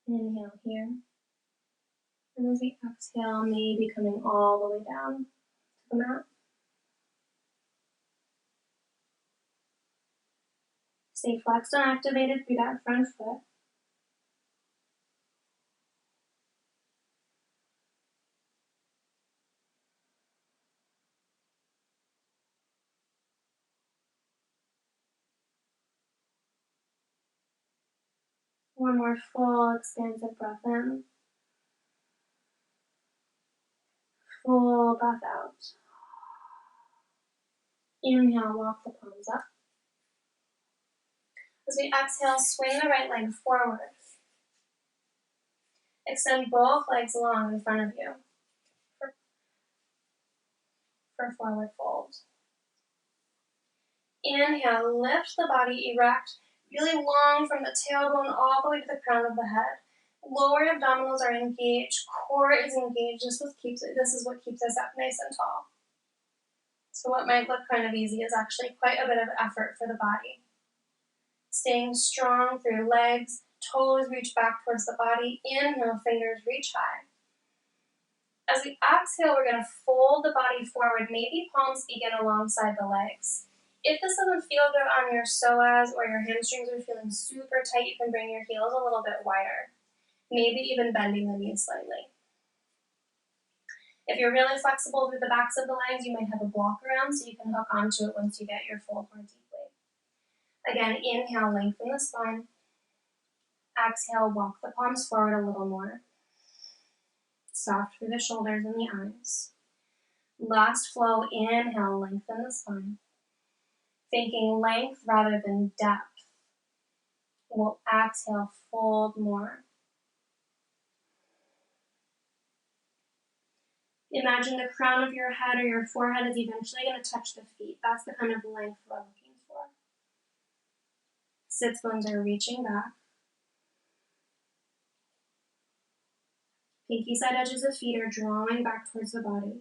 Inhale here. And as we exhale, maybe coming all the way down to the mat. Stay flexed and activated through that front foot. One more full expansive breath in. Full breath out. Inhale, walk the palms up. As we exhale, swing the right leg forward. Extend both legs long in front of you for forward fold. Inhale, lift the body erect, really long from the tailbone all the way to the crown of the head. Lower abdominals are engaged, core is engaged. This is what keeps us up nice and tall. So what might look kind of easy is actually quite a bit of effort for the body. Staying strong through legs, toes reach back towards the body. Inhale, fingers reach high. As we exhale, we're going to fold the body forward. Maybe palms begin alongside the legs. If this doesn't feel good on your psoas or your hamstrings are feeling super tight, you can bring your heels a little bit wider. Maybe even bending the knees slightly. If you're really flexible through the backs of the legs, you might have a block around so you can hook onto it once you get your fold more deeply. Again, inhale, lengthen the spine. Exhale, walk the palms forward a little more. Soft through the shoulders and the eyes. Last flow, inhale, lengthen the spine. Thinking length rather than depth. We'll exhale, fold more. Imagine the crown of your head or your forehead is eventually going to touch the feet. That's the kind of length we're looking for. Sits bones are reaching back. Pinky side edges of feet are drawing back towards the body.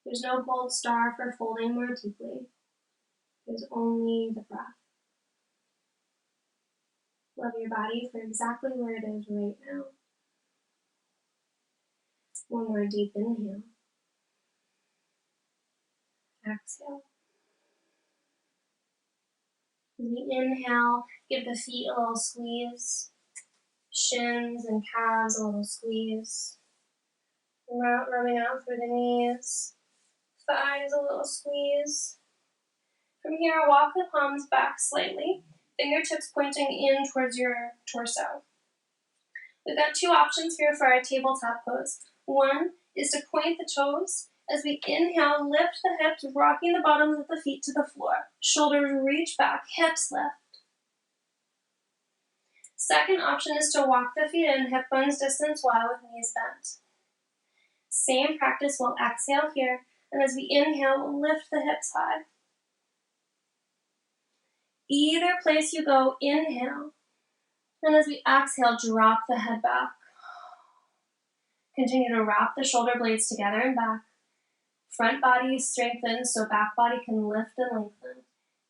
There's no gold star for folding more deeply. There's only the breath. Love your body for exactly where it is right now. One more deep inhale. Exhale. As we inhale, give the feet a little squeeze. Shins and calves a little squeeze. Rubbing out through the knees. Thighs a little squeeze. From here, walk the palms back slightly. Fingertips pointing in towards your torso. We've got two options here for our tabletop pose. One is to point the toes. As we inhale, lift the hips, rocking the bottoms of the feet to the floor. Shoulders reach back, hips lift. Second option is to walk the feet in, hip bones distance wide with knees bent. Same practice, we'll exhale here, and as we inhale, we'll lift the hips high. Either place you go, inhale. And as we exhale, drop the head back. Continue to wrap the shoulder blades together and back. Front body strengthens so back body can lift and lengthen.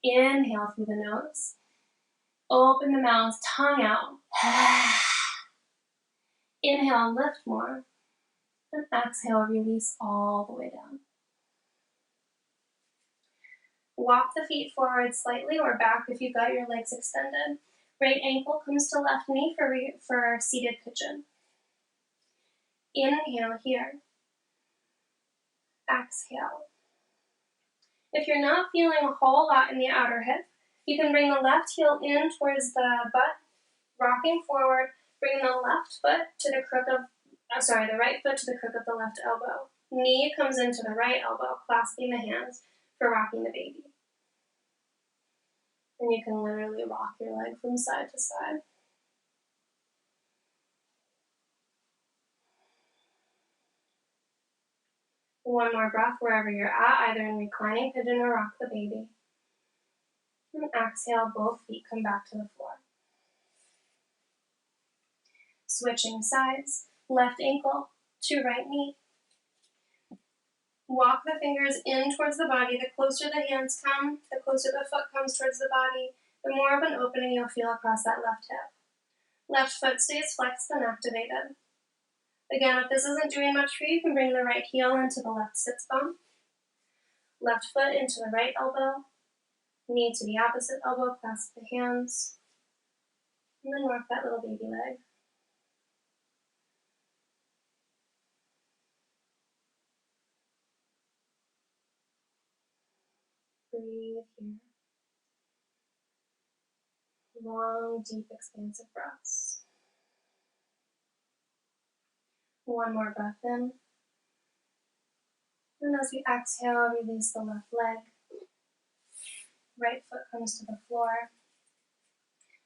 Inhale through the nose. Open the mouth, tongue out. Inhale, lift more. And exhale, release all the way down. Walk the feet forward slightly or back if you've got your legs extended. Right ankle comes to left knee for seated pigeon. Inhale here. Exhale. If you're not feeling a whole lot in the outer hip, you can bring the left heel in towards the butt, rocking forward, bring the right foot to the crook of the left elbow. Knee comes into the right elbow, clasping the hands for rocking the baby. And you can literally rock your leg from side to side. One more breath wherever you're at, either in reclining pigeon or rock the baby. And exhale, both feet come back to the floor. Switching sides, left ankle to right knee. Walk the fingers in towards the body. The closer the hands come, the closer the foot comes towards the body, the more of an opening you'll feel across that left hip. Left foot stays flexed and activated. Again, if this isn't doing much for you, you can bring the right heel into the left sits bone. Left foot into the right elbow. Knee to the opposite elbow, clasp the hands. And then rock that little baby leg. Breathe here. Long, deep, expansive breaths. One more breath in. And as we exhale, release the left leg. Right foot comes to the floor.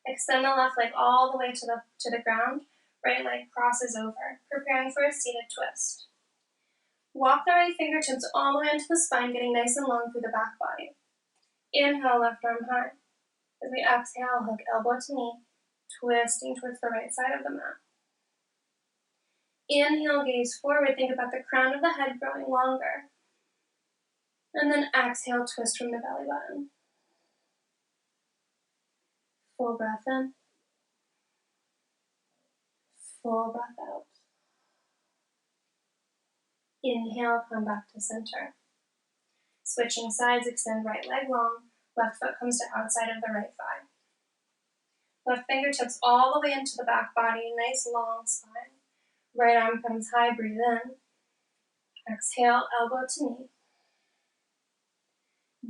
Extend the left leg all the way to the ground. Right leg crosses over, preparing for a seated twist. Walk the right fingertips all the way into the spine, getting nice and long through the back body. Inhale, left arm high. As we exhale, hook elbow to knee, twisting towards the right side of the mat. Inhale, gaze forward. Think about the crown of the head growing longer. And then exhale, twist from the belly button. Full breath in. Full breath out. Inhale, come back to center. Switching sides, extend right leg long. Left foot comes to outside of the right thigh. Left fingertips all the way into the back body, nice long spine. Right arm comes high, breathe in. Exhale, elbow to knee.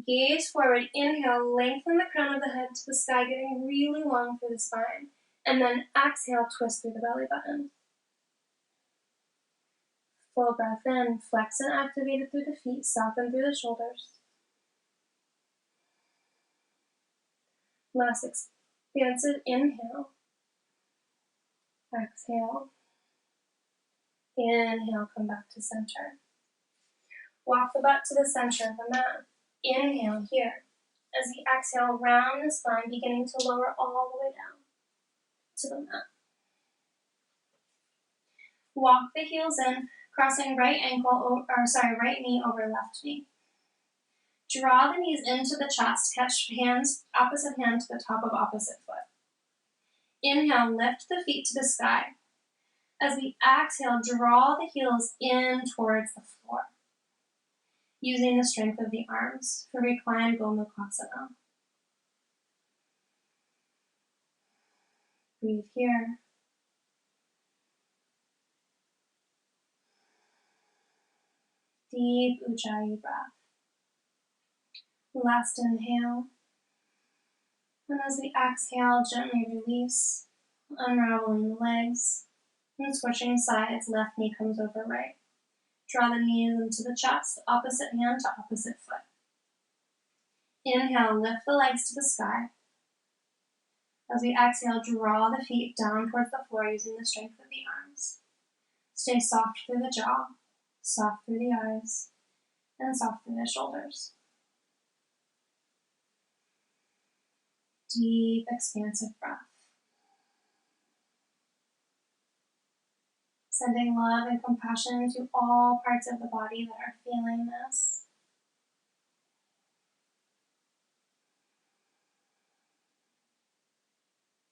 Gaze forward, inhale, lengthen the crown of the head to the sky, getting really long through the spine. And then exhale, twist through the belly button. Full breath in, flex and activate it through the feet, soften through the shoulders. Last expansive inhale. Exhale. Inhale, come back to center. Walk the butt to the center of the mat. Inhale here. As you exhale, round the spine, beginning to lower all the way down to the mat. Walk the heels in, crossing right knee over left knee. Draw the knees into the chest, catch hands, opposite hand to the top of opposite foot. Inhale, lift the feet to the sky. As we exhale, draw the heels in towards the floor, using the strength of the arms for reclined Gomukhasana. Breathe here. Deep Ujjayi breath. Last inhale. And as we exhale, gently release, unraveling the legs, and switching sides, left knee comes over right. Draw the knees into the chest, opposite hand to opposite foot. Inhale, lift the legs to the sky. As we exhale, draw the feet down towards the floor using the strength of the arms. Stay soft through the jaw, soft through the eyes, and soft through the shoulders. Deep, expansive breath. Sending love and compassion to all parts of the body that are feeling this.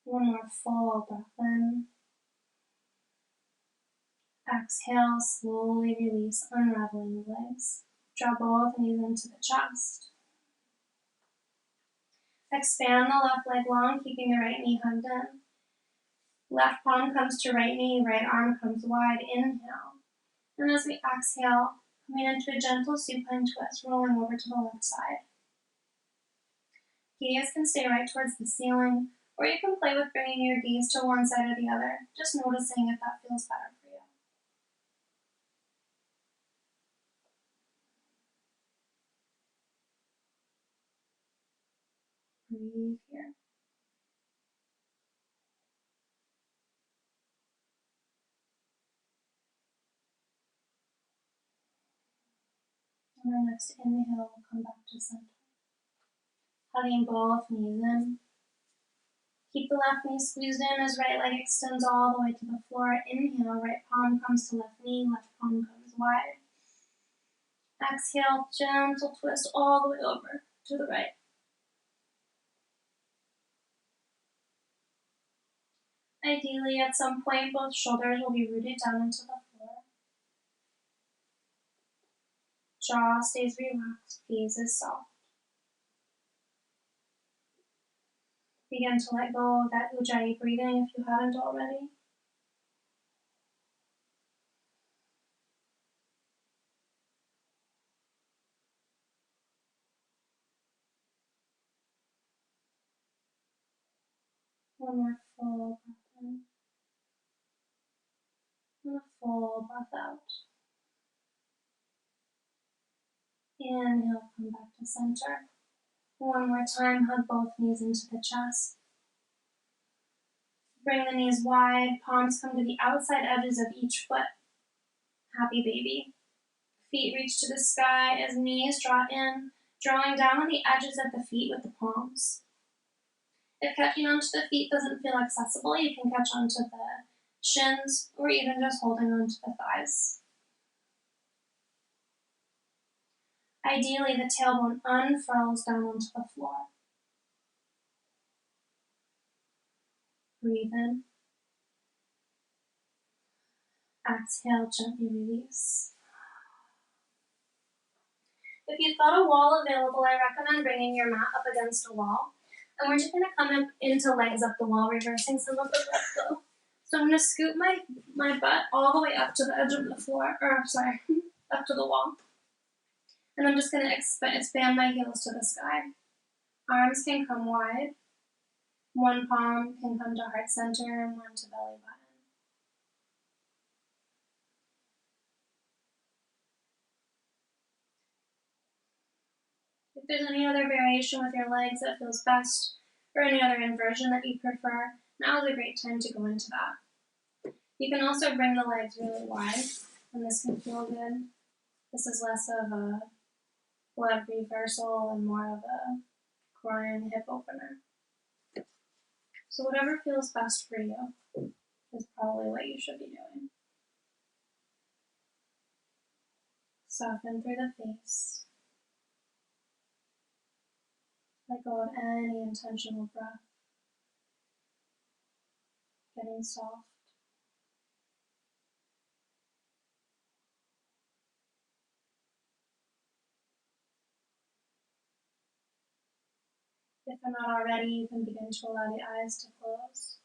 One more full breath in. Exhale, slowly release, unraveling the legs. Draw both knees into the chest. Expand the left leg long, keeping the right knee hugged in. Left palm comes to right knee, right arm comes wide. Inhale. And as we exhale, coming into a gentle supine twist, rolling over to the left side. Gaze can stay right towards the ceiling, or you can play with bringing your gaze to one side or the other, just noticing if that feels better for you. Breathe here. And then next inhale, we'll come back to center. Hugging both knees in. Keep the left knee squeezed in as right leg extends all the way to the floor. Inhale, right palm comes to left knee, left palm comes wide. Exhale, gentle twist all the way over to the right. Ideally, at some point, both shoulders will be rooted down into the floor. Jaw stays relaxed, gaze is soft. Begin to let go of that Ujjayi breathing if you haven't already. One more full breath in. And a full breath out. Inhale, come back to center. One more time, hug both knees into the chest. Bring the knees wide, palms come to the outside edges of each foot. Happy baby. Feet reach to the sky as knees draw in, drawing down on the edges of the feet with the palms. If catching onto the feet doesn't feel accessible, you can catch onto the shins or even just holding onto the thighs. Ideally, the tailbone unfurls down onto the floor. Breathe in. Exhale, gently release. If you've got a wall available, I recommend bringing your mat up against a wall. And we're just going to come into legs up the wall, reversing some of the blood flow. So I'm going to scoop my butt all the way up to the edge of the floor, up to the wall. And I'm just going to expand my heels to the sky. Arms can come wide. One palm can come to heart center and one to belly button. If there's any other variation with your legs that feels best, or any other inversion that you prefer, now is a great time to go into that. You can also bring the legs really wide, and this can feel good. This is less of a blood reversal and more of a groin hip opener. So whatever feels best for you is probably what you should be doing. Soften through the face. Let go of any intentional breath. Getting soft. If they're not already, you can begin to allow the eyes to close.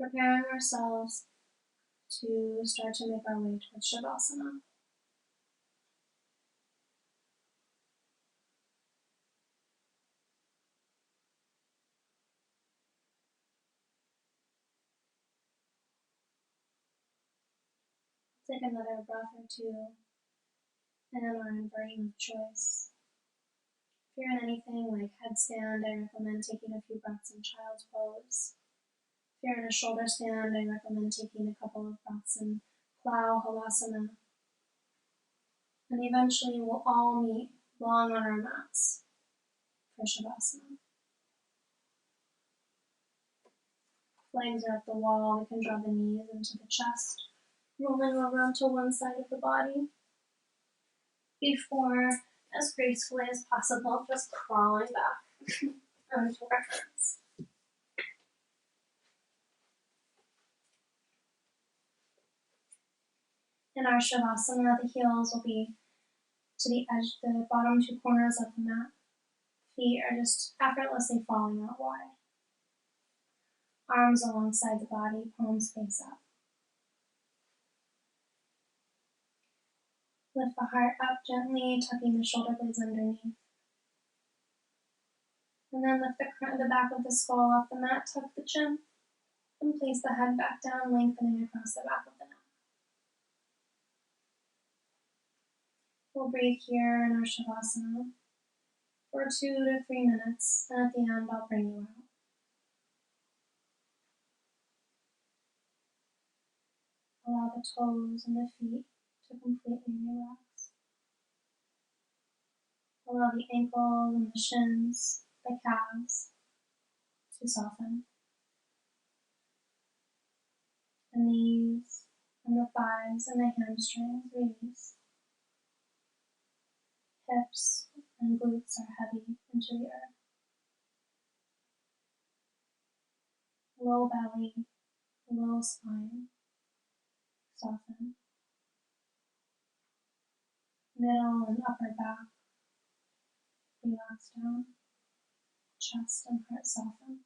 Preparing ourselves to start to make our way towards Shavasana. Take another breath or two in our inversion of choice. If you're in anything like headstand, I recommend taking a few breaths in child's pose. If you're in a shoulder stand, I recommend taking a couple of breaths in plow halasana. And eventually we'll all meet long on our mats for Shavasana. Legs are at the wall, we can draw the knees into the chest, rolling over onto one side of the body. Before, as gracefully as possible, just crawling back onto our hands. In our Shavasana, the heels will be to the edge, the bottom two corners of the mat. Feet are just effortlessly falling out wide. Arms alongside the body, palms face up. Lift the heart up gently, tucking the shoulder blades underneath. And then lift the back of the skull off the mat, tuck the chin, and place the head back down, lengthening across the back of the neck. We'll breathe here in our Shavasana for 2 to 3 minutes, and at the end I'll bring you out. Allow the toes and the feet to completely relax. Allow the ankles and the shins, the calves, to soften. The knees and the thighs and the hamstrings release. Hips and glutes are heavy into the earth. Low belly, low spine, soften. Middle and upper back, relax down. Chest and heart soften.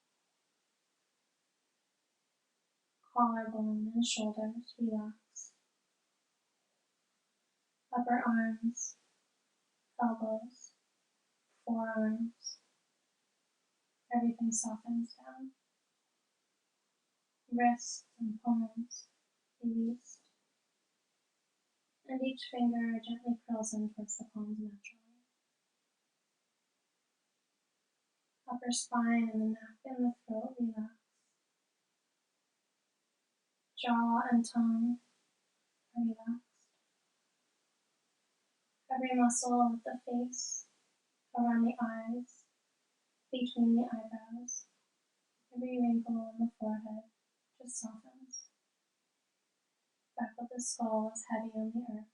Collarbone and shoulders relax. Upper arms, elbows, forearms, Everything softens down. Wrists and palms released, and each finger gently curls in towards the palms naturally. Upper spine and the neck and the throat relax. Jaw and tongue are relaxed. Every muscle of the face, around the eyes, between the eyebrows, every wrinkle in the forehead just softens. Back of the skull is heavy on the earth.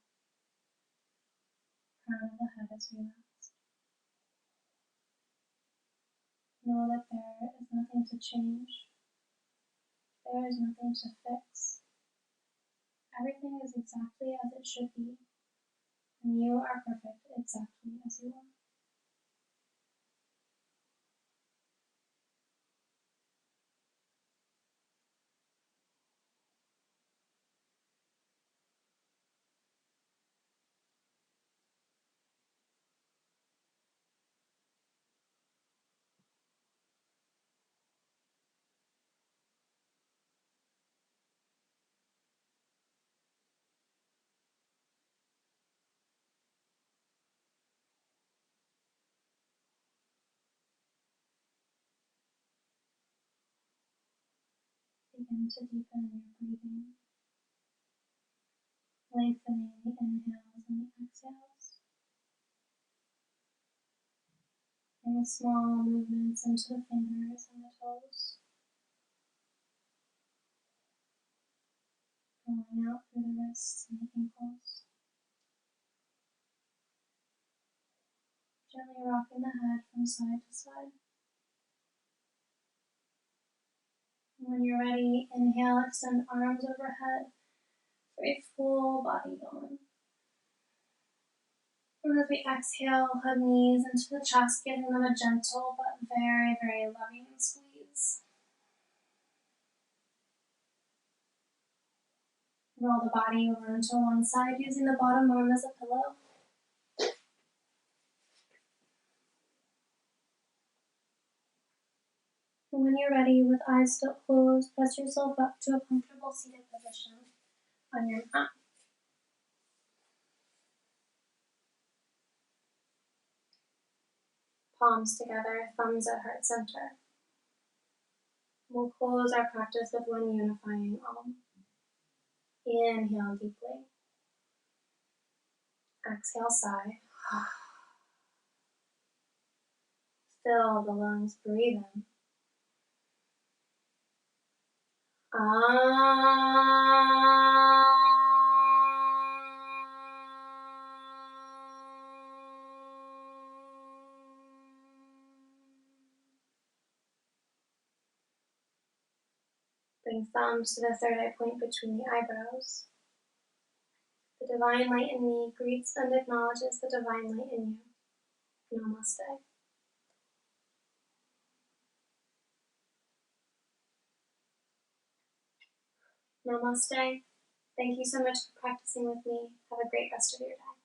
Crown of the head is relaxed. Know that there is nothing to change. There is nothing to fix. Everything is exactly as it should be, and you are perfect exactly as you are. Begin to deepen your breathing, lengthening the inhales and the exhales. Bring small movements into the fingers and the toes, going out through the wrists and the ankles. Gently rocking the head from side to side. And when you're ready, inhale, extend arms overhead for a full body yawn. And as we exhale, hug knees into the chest, giving them a gentle but very, very loving squeeze. Roll the body over onto one side using the bottom arm as a pillow. And when you're ready, with eyes still closed, press yourself up to a comfortable seated position on your mat. Palms together, thumbs at heart center. We'll close our practice with one unifying Om. Inhale deeply. Exhale, sigh. Fill the lungs, breathe in. Bring thumbs to the third eye point between the eyebrows. The divine light in me greets and acknowledges the divine light in you. Namaste. Namaste. Thank you so much for practicing with me. Have a great rest of your day.